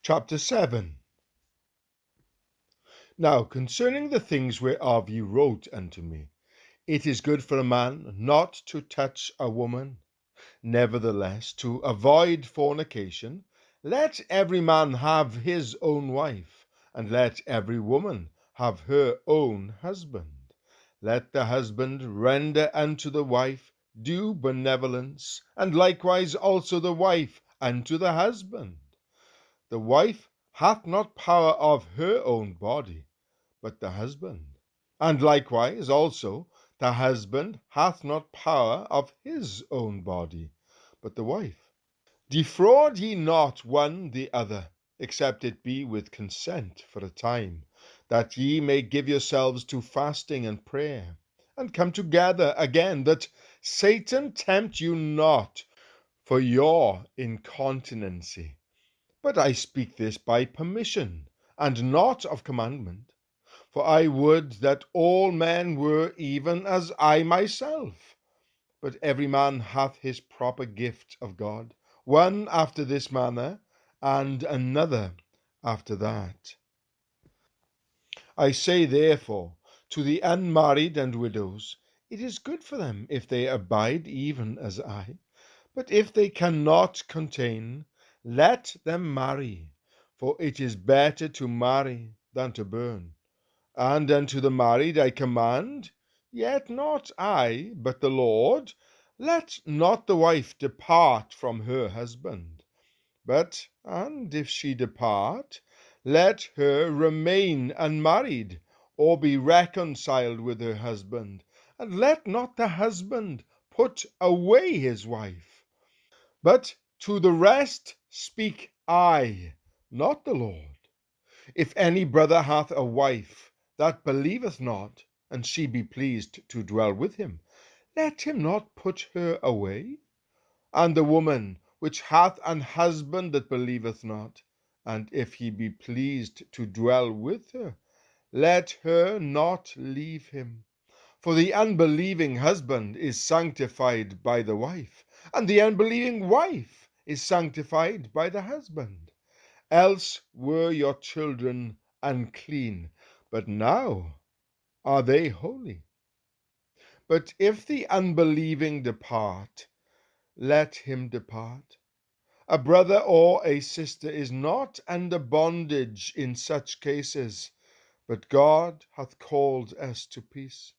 Chapter 7. Now concerning the things whereof ye wrote unto me, it is good for a man not to touch a woman. Nevertheless, to avoid fornication, let every man have his own wife, and let every woman have her own husband. Let the husband render unto the wife due benevolence, and likewise also the wife unto the husband. The wife hath not power of her own body, but the husband. And likewise also the husband hath not power of his own body, but the wife. Defraud ye not one the other, except it be with consent for a time, that ye may give yourselves to fasting and prayer, and come together again, that Satan tempt you not for your incontinency. But I speak this by permission, and not of commandment. For I would that all men were even as I myself. But every man hath his proper gift of God, one after this manner, and another after that. I say therefore to the unmarried and widows, it is good for them if they abide even as I. But if they cannot contain, let them marry, for it is better to marry than to burn. And unto the married I command, yet not I, but the Lord, let not the wife depart from her husband. But, and if she depart, let her remain unmarried, or be reconciled with her husband, and let not the husband put away his wife. But to the rest speak I, not the Lord. If any brother hath a wife that believeth not, and she be pleased to dwell with him, let him not put her away. And the woman which hath an husband that believeth not, and if he be pleased to dwell with her, let her not leave him. For the unbelieving husband is sanctified by the wife, and the unbelieving wife is sanctified by the husband. Else were your children unclean, but now are they holy. But if the unbelieving depart, let him depart. A brother or a sister is not under bondage in such cases, but God hath called us to peace.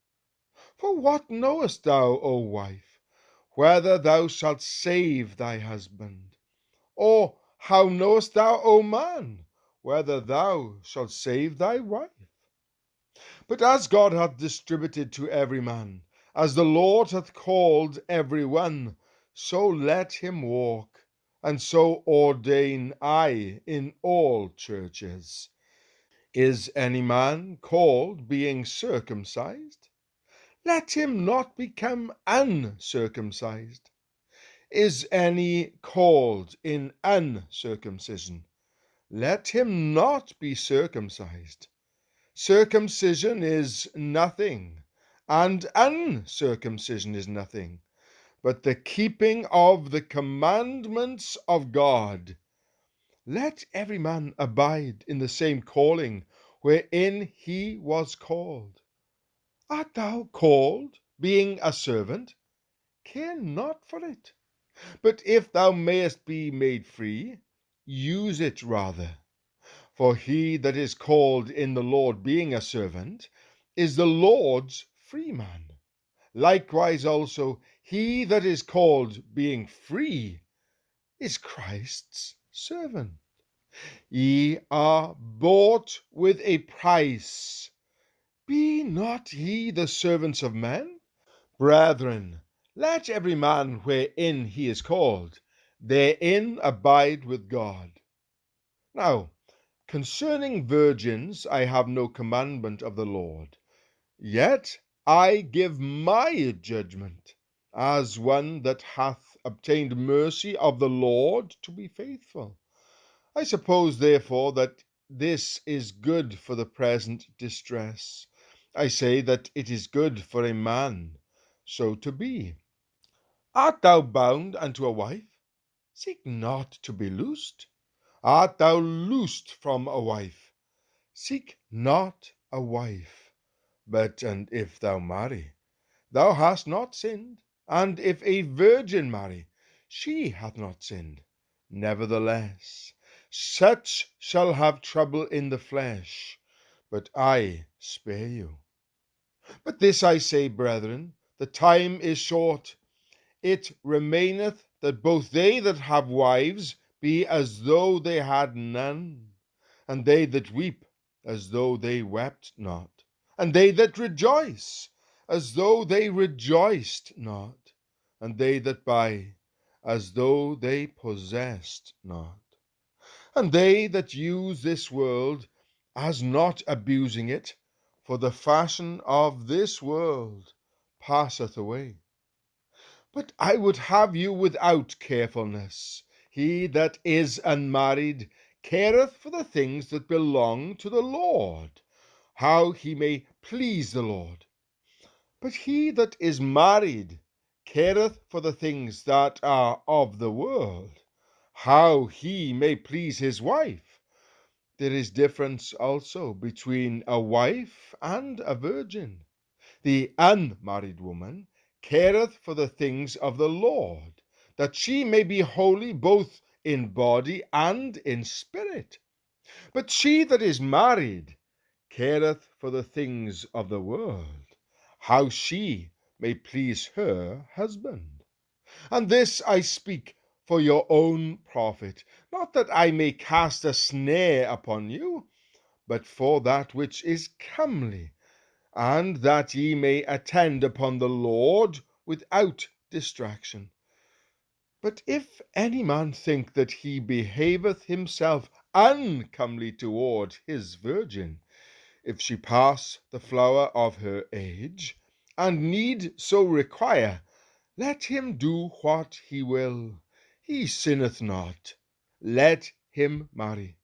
For what knowest thou, O wife, whether thou shalt save thy husband? Or how knowest thou, O man, whether thou shalt save thy wife? But as God hath distributed to every man, as the Lord hath called every one, so let him walk, and so ordain I in all churches. Is any man called being circumcised? Let him not become uncircumcised. Is any called in uncircumcision? Let him not be circumcised. Circumcision is nothing, and uncircumcision is nothing, but the keeping of the commandments of God. Let every man abide in the same calling wherein he was called. Art thou called, being a servant? Care not for it. But if thou mayest be made free, use it rather. For he that is called in the Lord being a servant is the Lord's freeman. Likewise also he that is called being free is Christ's servant. Ye are bought with a price. Be not ye the servants of men? Brethren, let every man wherein he is called, therein abide with God. Now, concerning virgins I have no commandment of the Lord, yet I give my judgment, as one that hath obtained mercy of the Lord to be faithful. I suppose, therefore, that this is good for the present distress. I say that it is good for a man so to be. Art thou bound unto a wife? Seek not to be loosed. Art thou loosed from a wife? Seek not a wife. But and if thou marry, thou hast not sinned. And if a virgin marry, she hath not sinned. Nevertheless, such shall have trouble in the flesh, but I spare you. But this I say, brethren, the time is short. It remaineth that both they that have wives be as though they had none, and they that weep as though they wept not, and they that rejoice as though they rejoiced not, and they that buy as though they possessed not, and they that use this world as not abusing it, for the fashion of this world passeth away. But I would have you without carefulness. He that is unmarried careth for the things that belong to the Lord, how he may please the Lord. But he that is married careth for the things that are of the world, how he may please his wife. There is difference also between a wife and a virgin. The unmarried woman careth for the things of the Lord, that she may be holy both in body and in spirit. But she that is married careth for the things of the world, how she may please her husband. And this I speak for your own profit, not that I may cast a snare upon you, but for that which is comely, and that ye may attend upon the Lord without distraction. But if any man think that he behaveth himself uncomely toward his virgin, if she pass the flower of her age, and need so require, let him do what he will. He sinneth not. Let him marry.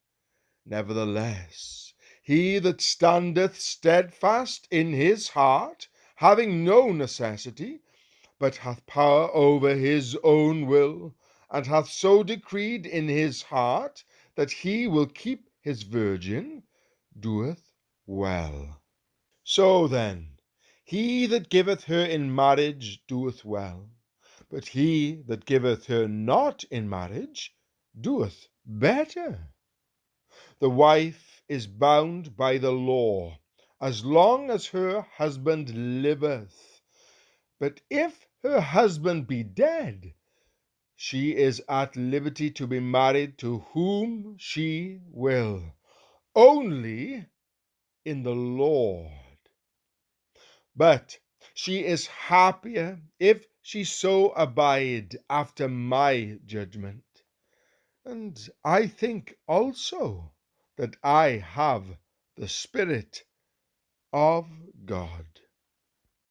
Nevertheless, he that standeth steadfast in his heart, having no necessity, but hath power over his own will, and hath so decreed in his heart that he will keep his virgin, doeth well. So then, he that giveth her in marriage doeth well, but he that giveth her not in marriage doeth better. The wife is bound by the law as long as her husband liveth. But if her husband be dead, she is at liberty to be married to whom she will, only in the Lord. But she is happier if she so abide after my judgment. And I think also that I have the Spirit of God.